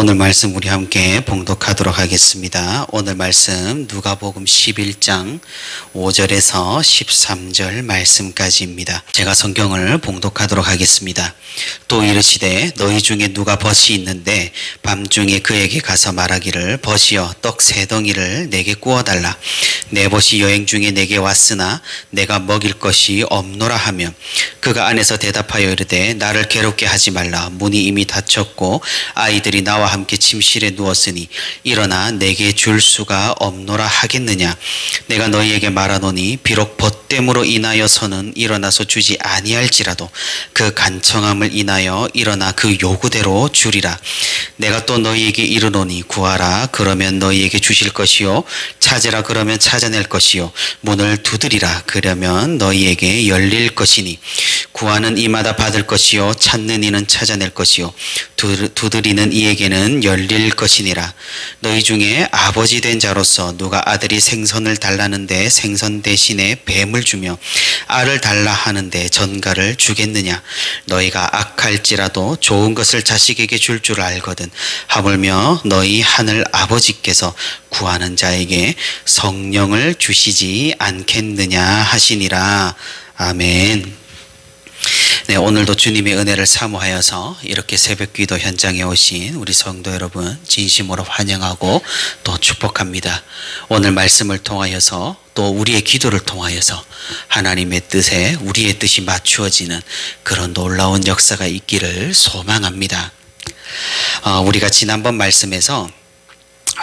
오늘 말씀 우리 함께 봉독하도록 하겠습니다. 오늘 말씀 누가복음 11장 5절에서 13절 말씀까지입니다. 제가 성경을 봉독하도록 하겠습니다. 또 이르시되 너희 중에 누가 벗이 있는데 밤중에 그에게 가서 말하기를 벗이여 떡 세 덩이를 내게 구워달라. 내 벗이 여행 중에 내게 왔으나 내가 먹일 것이 없노라 하며 그가 안에서 대답하여 이르되 나를 괴롭게 하지 말라. 문이 이미 닫혔고 아이들이 나와 함께 침실에 누웠으니 일어나 내게 줄 수가 없노라 하겠느냐. 내가 너희에게 말하노니 비록 벗됨으로 인하여서는 일어나서 주지 아니할지라도 그 간청함을 인하여 일어나 그 요구대로 주리라. 내가 또 너희에게 이르노니 구하라 그러면 너희에게 주실 것이요 찾으라 그러면 찾아낼 것이요 문을 두드리라 그러면 너희에게 열릴 것이니 구하는 이마다 받을 것이요 찾는 이는 찾아낼 것이요 두드리는 이에게는 열릴 것이니라. 너희 중에 아버지 된 자로서 누가 아들이 생선을 달라는데 생선 대신에 뱀을 주며 알을 달라 하는데 전갈을 주겠느냐. 너희가 악할지라도 좋은 것을 자식에게 줄 줄 알거든. 하물며 너희 하늘 아버지께서 구하는 자에게 성령을 주시지 않겠느냐 하시니라. 아멘. 네, 오늘도 주님의 은혜를 사모하여서 이렇게 새벽기도 현장에 오신 우리 성도 여러분 진심으로 환영하고 또 축복합니다. 오늘 말씀을 통하여서 또 우리의 기도를 통하여서 하나님의 뜻에 우리의 뜻이 맞추어지는 그런 놀라운 역사가 있기를 소망합니다. 우리가 지난번 말씀에서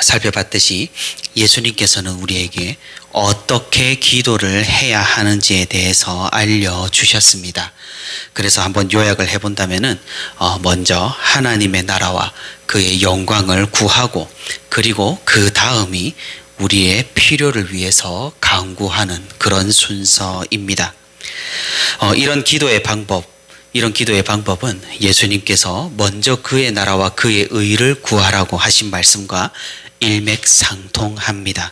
살펴봤듯이 예수님께서는 우리에게 어떻게 기도를 해야 하는지에 대해서 알려주셨습니다. 그래서 한번 요약을 해본다면은 먼저 하나님의 나라와 그의 영광을 구하고 그리고 그 다음이 우리의 필요를 위해서 간구하는 그런 순서입니다. 이런 기도의 방법은 예수님께서 먼저 그의 나라와 그의 의를 구하라고 하신 말씀과 일맥상통합니다.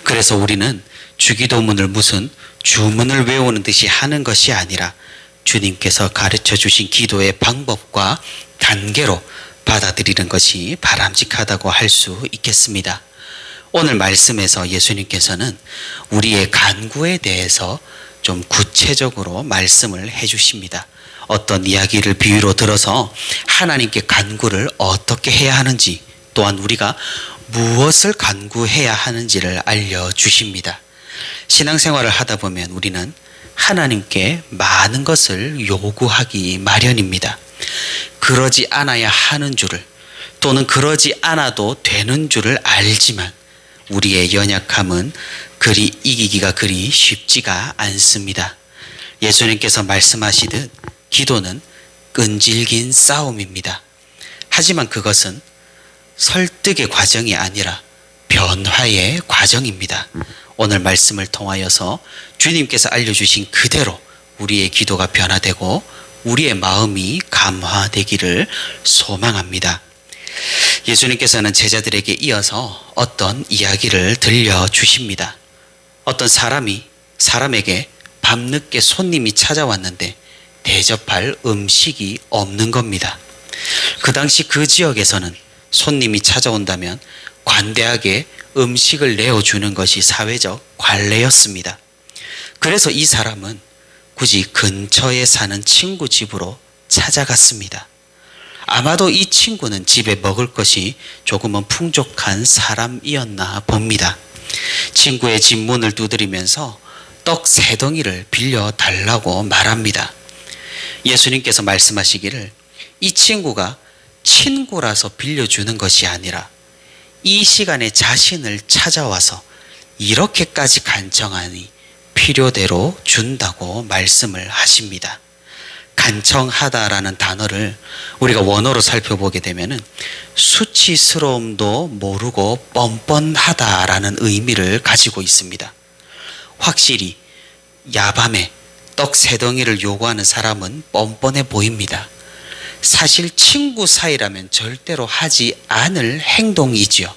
그래서 우리는 주기도문을 무슨 주문을 외우는 듯이 하는 것이 아니라 주님께서 가르쳐 주신 기도의 방법과 단계로 받아들이는 것이 바람직하다고 할 수 있겠습니다. 오늘 말씀에서 예수님께서는 우리의 간구에 대해서 좀 구체적으로 말씀을 해 주십니다. 어떤 이야기를 비유로 들어서 하나님께 간구를 어떻게 해야 하는지 또한 우리가 무엇을 간구해야 하는지를 알려주십니다. 신앙생활을 하다 보면 우리는 하나님께 많은 것을 요구하기 마련입니다. 그러지 않아야 하는 줄을 또는 그러지 않아도 되는 줄을 알지만 우리의 연약함은 이기기가 그리 쉽지가 않습니다. 예수님께서 말씀하시듯 기도는 끈질긴 싸움입니다. 하지만 그것은 설득의 과정이 아니라 변화의 과정입니다. 오늘 말씀을 통하여서 주님께서 알려주신 그대로 우리의 기도가 변화되고 우리의 마음이 감화되기를 소망합니다. 예수님께서는 제자들에게 이어서 어떤 이야기를 들려주십니다. 어떤 사람에게 밤늦게 손님이 찾아왔는데 대접할 음식이 없는 겁니다. 그 당시 그 지역에서는 손님이 찾아온다면 관대하게 음식을 내어주는 것이 사회적 관례였습니다. 그래서 이 사람은 굳이 근처에 사는 친구 집으로 찾아갔습니다. 아마도 이 친구는 집에 먹을 것이 조금은 풍족한 사람이었나 봅니다. 친구의 집 문을 두드리면서 떡 세 덩이를 빌려달라고 말합니다. 예수님께서 말씀하시기를 이 친구가 친구라서 빌려주는 것이 아니라 이 시간에 자신을 찾아와서 이렇게까지 간청하니 필요대로 준다고 말씀을 하십니다. 간청하다라는 단어를 우리가 원어로 살펴보게 되면은 수치스러움도 모르고 뻔뻔하다라는 의미를 가지고 있습니다. 확실히 야밤에 떡 세 덩이를 요구하는 사람은 뻔뻔해 보입니다. 사실 친구 사이라면 절대로 하지 않을 행동이지요.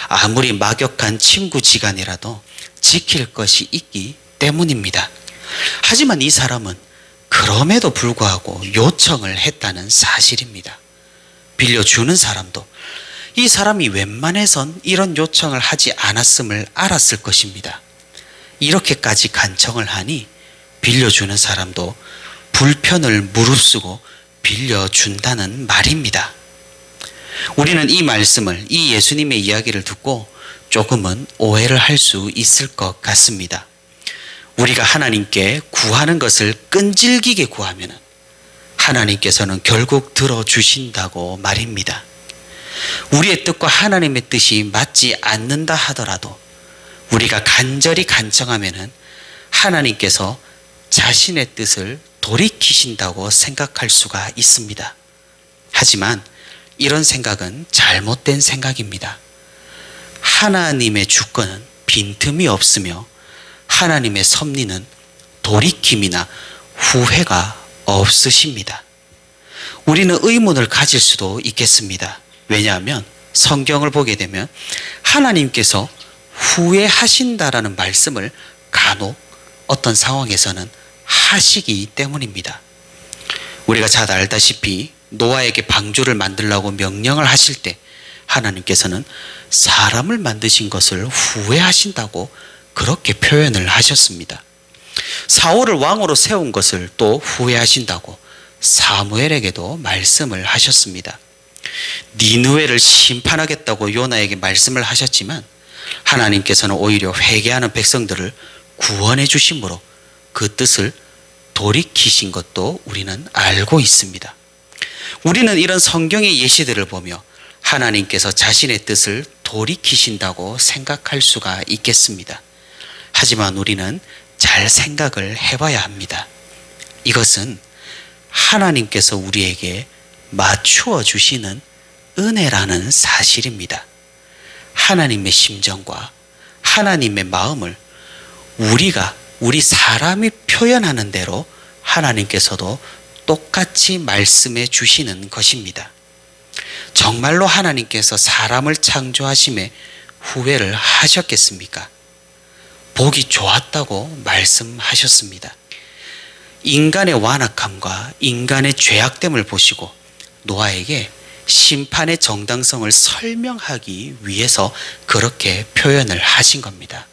아무리 막역한 친구지간이라도 지킬 것이 있기 때문입니다. 하지만 이 사람은 그럼에도 불구하고 요청을 했다는 사실입니다. 빌려주는 사람도 이 사람이 웬만해선 이런 요청을 하지 않았음을 알았을 것입니다. 이렇게까지 간청을 하니 빌려주는 사람도 불편을 무릅쓰고 빌려준다는 말입니다. 우리는 이 말씀을, 이 예수님의 이야기를 듣고 조금은 오해를 할 수 있을 것 같습니다. 우리가 하나님께 구하는 것을 끈질기게 구하면 하나님께서는 결국 들어주신다고 말입니다. 우리의 뜻과 하나님의 뜻이 맞지 않는다 하더라도 우리가 간절히 간청하면 하나님께서 자신의 뜻을 돌이키신다고 생각할 수가 있습니다. 하지만 이런 생각은 잘못된 생각입니다. 하나님의 주권은 빈틈이 없으며 하나님의 섭리는 돌이킴이나 후회가 없으십니다. 우리는 의문을 가질 수도 있겠습니다. 왜냐하면 성경을 보게 되면 하나님께서 후회하신다라는 말씀을 간혹 어떤 상황에서는 하시기 때문입니다. 우리가 잘 알다시피 노아에게 방주를 만들라고 명령을 하실 때 하나님께서는 사람을 만드신 것을 후회하신다고 그렇게 표현을 하셨습니다. 사울을 왕으로 세운 것을 또 후회하신다고 사무엘에게도 말씀을 하셨습니다. 니느웨를 심판하겠다고 요나에게 말씀을 하셨지만 하나님께서는 오히려 회개하는 백성들을 구원해 주심으로 그 뜻을 돌이키신 것도 우리는 알고 있습니다. 우리는 이런 성경의 예시들을 보며 하나님께서 자신의 뜻을 돌이키신다고 생각할 수가 있겠습니다. 하지만 우리는 잘 생각을 해봐야 합니다. 이것은 하나님께서 우리에게 맞추어 주시는 은혜라는 사실입니다. 하나님의 심정과 하나님의 마음을 우리 사람이 표현하는 대로 하나님께서도 똑같이 말씀해 주시는 것입니다. 정말로 하나님께서 사람을 창조하심에 후회를 하셨겠습니까? 보기 좋았다고 말씀하셨습니다. 인간의 완악함과 인간의 죄악됨을 보시고 노아에게 심판의 정당성을 설명하기 위해서 그렇게 표현을 하신 겁니다.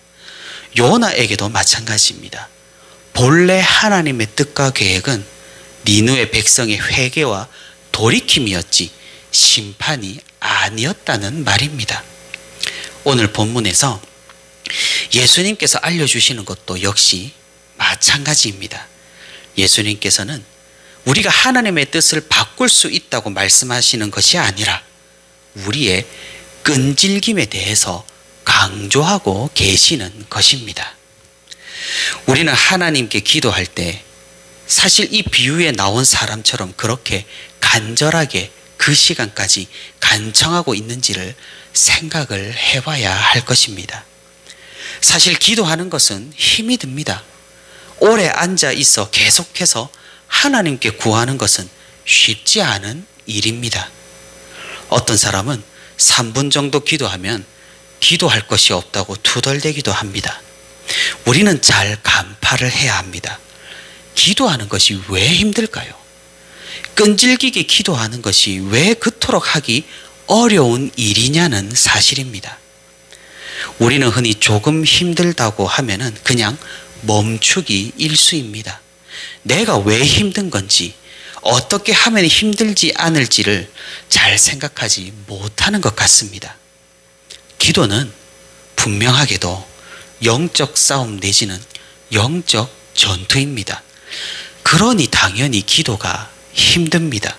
요나에게도 마찬가지입니다. 본래 하나님의 뜻과 계획은 니느웨 백성의 회개와 돌이킴이었지 심판이 아니었다는 말입니다. 오늘 본문에서 예수님께서 알려주시는 것도 역시 마찬가지입니다. 예수님께서는 우리가 하나님의 뜻을 바꿀 수 있다고 말씀하시는 것이 아니라 우리의 끈질김에 대해서 강조하고 계시는 것입니다. 우리는 하나님께 기도할 때 사실 이 비유에 나온 사람처럼 그렇게 간절하게 그 시간까지 간청하고 있는지를 생각을 해봐야 할 것입니다. 사실 기도하는 것은 힘이 듭니다. 오래 앉아 있어 계속해서 하나님께 구하는 것은 쉽지 않은 일입니다. 어떤 사람은 3분 정도 기도하면 기도할 것이 없다고 투덜대기도 합니다. 우리는 잘 간파를 해야 합니다. 기도하는 것이 왜 힘들까요? 끈질기게 기도하는 것이 왜 그토록 하기 어려운 일이냐는 사실입니다. 우리는 흔히 조금 힘들다고 하면은 그냥 멈추기 일쑤입니다. 내가 왜 힘든 건지, 어떻게 하면 힘들지 않을지를 잘 생각하지 못하는 것 같습니다. 기도는 분명하게도 영적 싸움 내지는 영적 전투입니다. 그러니 당연히 기도가 힘듭니다.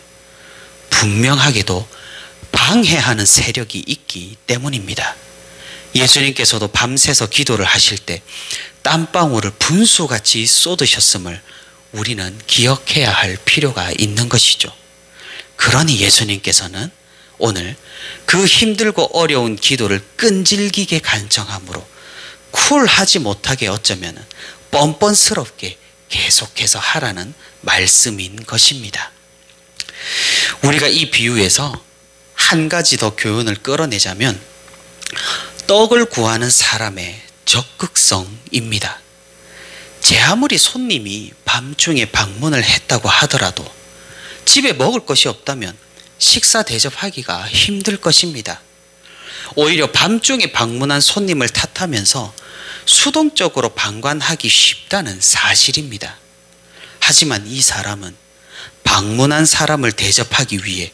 분명하게도 방해하는 세력이 있기 때문입니다. 예수님께서도 밤새서 기도를 하실 때 땀방울을 분수같이 쏟으셨음을 우리는 기억해야 할 필요가 있는 것이죠. 그러니 예수님께서는 오늘 그 힘들고 어려운 기도를 끈질기게 간청함으로 쿨하지 못하게 어쩌면 뻔뻔스럽게 계속해서 하라는 말씀인 것입니다. 우리가 이 비유에서 한 가지 더 교훈을 끌어내자면 떡을 구하는 사람의 적극성입니다. 제 아무리 손님이 밤중에 방문을 했다고 하더라도 집에 먹을 것이 없다면 식사 대접하기가 힘들 것입니다. 오히려 밤중에 방문한 손님을 탓하면서 수동적으로 방관하기 쉽다는 사실입니다. 하지만 이 사람은 방문한 사람을 대접하기 위해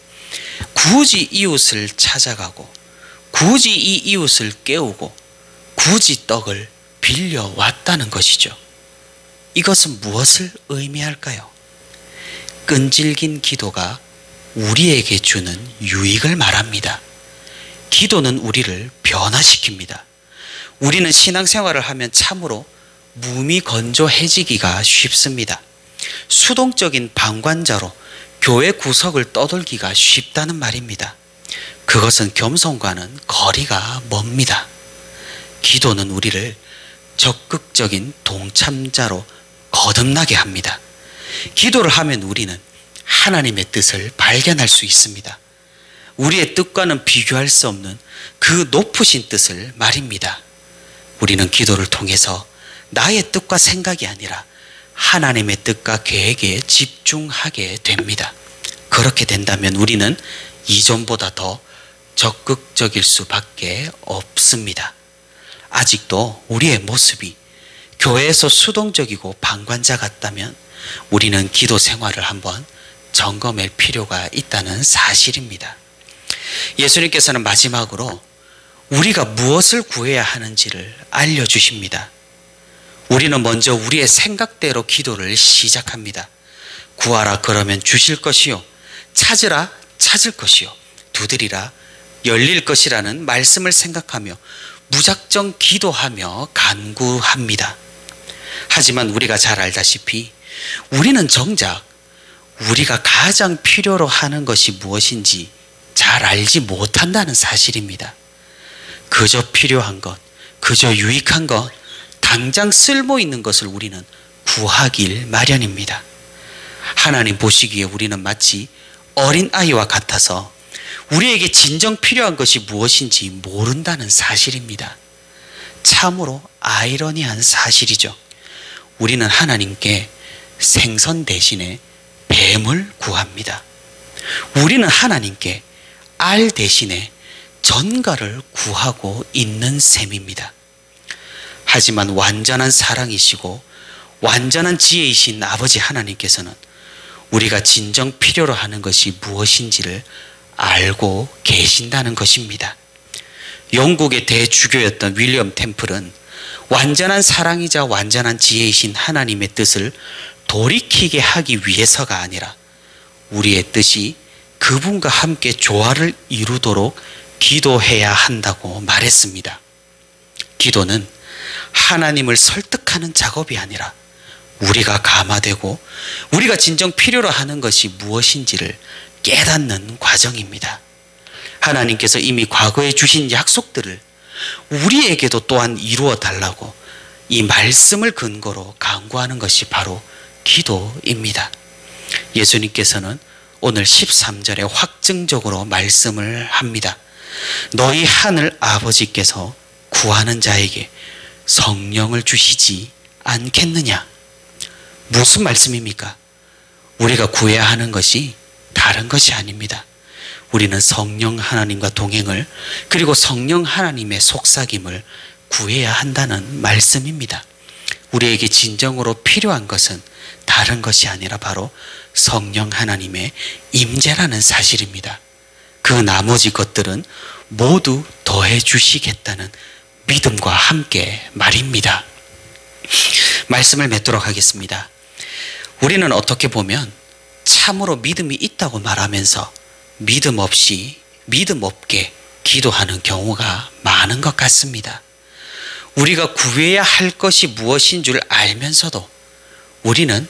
굳이 이웃을 찾아가고 굳이 이 이웃을 깨우고 굳이 떡을 빌려왔다는 것이죠. 이것은 무엇을 의미할까요? 끈질긴 기도가 우리에게 주는 유익을 말합니다. 기도는 우리를 변화시킵니다. 우리는 신앙생활을 하면 참으로 무미건조해지기가 쉽습니다. 수동적인 방관자로 교회 구석을 떠돌기가 쉽다는 말입니다. 그것은 겸손과는 거리가 멉니다. 기도는 우리를 적극적인 동참자로 거듭나게 합니다. 기도를 하면 우리는 하나님의 뜻을 발견할 수 있습니다. 우리의 뜻과는 비교할 수 없는 그 높으신 뜻을 말입니다. 우리는 기도를 통해서 나의 뜻과 생각이 아니라 하나님의 뜻과 계획에 집중하게 됩니다. 그렇게 된다면 우리는 이전보다 더 적극적일 수밖에 없습니다. 아직도 우리의 모습이 교회에서 수동적이고 방관자 같다면 우리는 기도 생활을 한번 점검할 필요가 있다는 사실입니다. 예수님께서는 마지막으로 우리가 무엇을 구해야 하는지를 알려주십니다. 우리는 먼저 우리의 생각대로 기도를 시작합니다. 구하라 그러면 주실 것이요, 찾으라 찾을 것이요, 두드리라 열릴 것이라는 말씀을 생각하며 무작정 기도하며 간구합니다. 하지만 우리가 잘 알다시피 우리는 정작 우리가 가장 필요로 하는 것이 무엇인지 잘 알지 못한다는 사실입니다. 그저 필요한 것, 그저 유익한 것, 당장 쓸모 있는 것을 우리는 구하길 마련입니다. 하나님 보시기에 우리는 마치 어린아이와 같아서 우리에게 진정 필요한 것이 무엇인지 모른다는 사실입니다. 참으로 아이러니한 사실이죠. 우리는 하나님께 생선 대신에 뱀을 구합니다. 우리는 하나님께 알 대신에 전갈을 구하고 있는 셈입니다. 하지만 완전한 사랑이시고 완전한 지혜이신 아버지 하나님께서는 우리가 진정 필요로 하는 것이 무엇인지를 알고 계신다는 것입니다. 영국의 대주교였던 윌리엄 템플은 완전한 사랑이자 완전한 지혜이신 하나님의 뜻을 돌이키게 하기 위해서가 아니라 우리의 뜻이 그분과 함께 조화를 이루도록 기도해야 한다고 말했습니다. 기도는 하나님을 설득하는 작업이 아니라 우리가 감화되고 우리가 진정 필요로 하는 것이 무엇인지를 깨닫는 과정입니다. 하나님께서 이미 과거에 주신 약속들을 우리에게도 또한 이루어 달라고 이 말씀을 근거로 간구하는 것이 바로 기도입니다. 예수님께서는 오늘 13절에 확증적으로 말씀을 합니다. 너희 하늘 아버지께서 구하는 자에게 성령을 주시지 않겠느냐? 무슨 말씀입니까? 우리가 구해야 하는 것이 다른 것이 아닙니다. 우리는 성령 하나님과 동행을, 그리고 성령 하나님의 속삭임을 구해야 한다는 말씀입니다. 우리에게 진정으로 필요한 것은 다른 것이 아니라 바로 성령 하나님의 임재라는 사실입니다. 그 나머지 것들은 모두 더해 주시겠다는 믿음과 함께 말입니다. 말씀을 맺도록 하겠습니다. 우리는 어떻게 보면 참으로 믿음이 있다고 말하면서 믿음 없게 기도하는 경우가 많은 것 같습니다. 우리가 구해야 할 것이 무엇인 줄 알면서도 우리는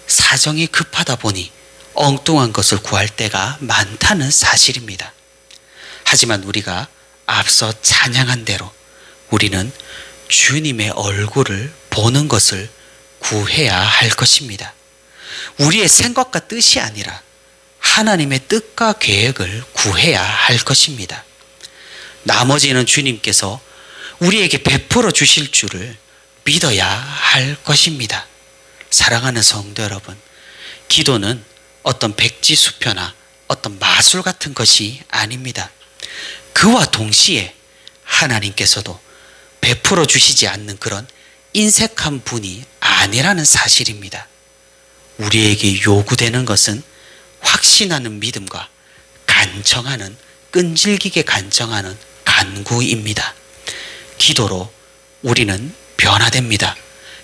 사정이 급하다 보니 엉뚱한 것을 구할 때가 많다는 사실입니다. 하지만 우리가 앞서 찬양한 대로 우리는 주님의 얼굴을 보는 것을 구해야 할 것입니다. 우리의 생각과 뜻이 아니라 하나님의 뜻과 계획을 구해야 할 것입니다. 나머지는 주님께서 우리에게 베풀어 주실 줄을 믿어야 할 것입니다. 사랑하는 성도 여러분, 기도는 어떤 백지수표나 어떤 마술 같은 것이 아닙니다. 그와 동시에 하나님께서도 베풀어 주시지 않는 그런 인색한 분이 아니라는 사실입니다. 우리에게 요구되는 것은 확신하는 믿음과 간청하는, 끈질기게 간청하는 간구입니다. 기도로 우리는 변화됩니다.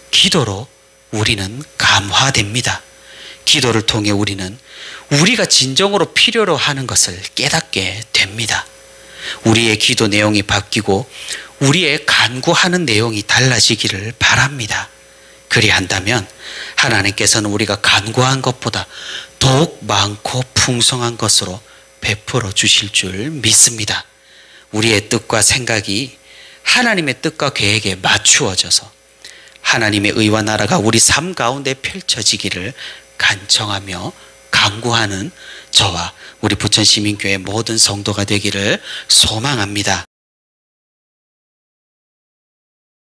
기도로 우리는 감화됩니다. 기도를 통해 우리는 우리가 진정으로 필요로 하는 것을 깨닫게 됩니다. 우리의 기도 내용이 바뀌고 우리의 간구하는 내용이 달라지기를 바랍니다. 그리한다면 하나님께서는 우리가 간구한 것보다 더욱 많고 풍성한 것으로 베풀어 주실 줄 믿습니다. 우리의 뜻과 생각이 하나님의 뜻과 계획에 맞추어져서 하나님의 의와 나라가 우리 삶 가운데 펼쳐지기를 간청하며 간구하는 저와 우리 부천시민교회 모든 성도가 되기를 소망합니다.